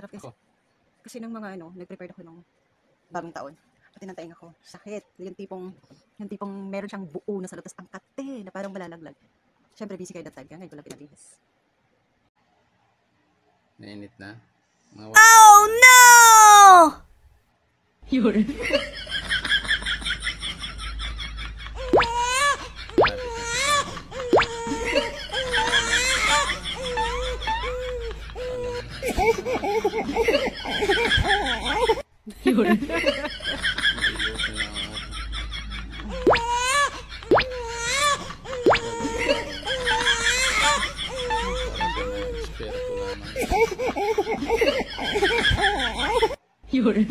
Sarap kasi. Ako. Kasi nung mga nag-prepare ako nung bagong taon. Pati ng tainga ko, sakit. Yung tipong meron siyang buo na sa loob, tapos ang kate na parang malalaglag. Siyempre busy kayo that time, kaya ngayon ko lang pinabihis. Nainit na. Mga Oh no! Yun. Yun. Yun.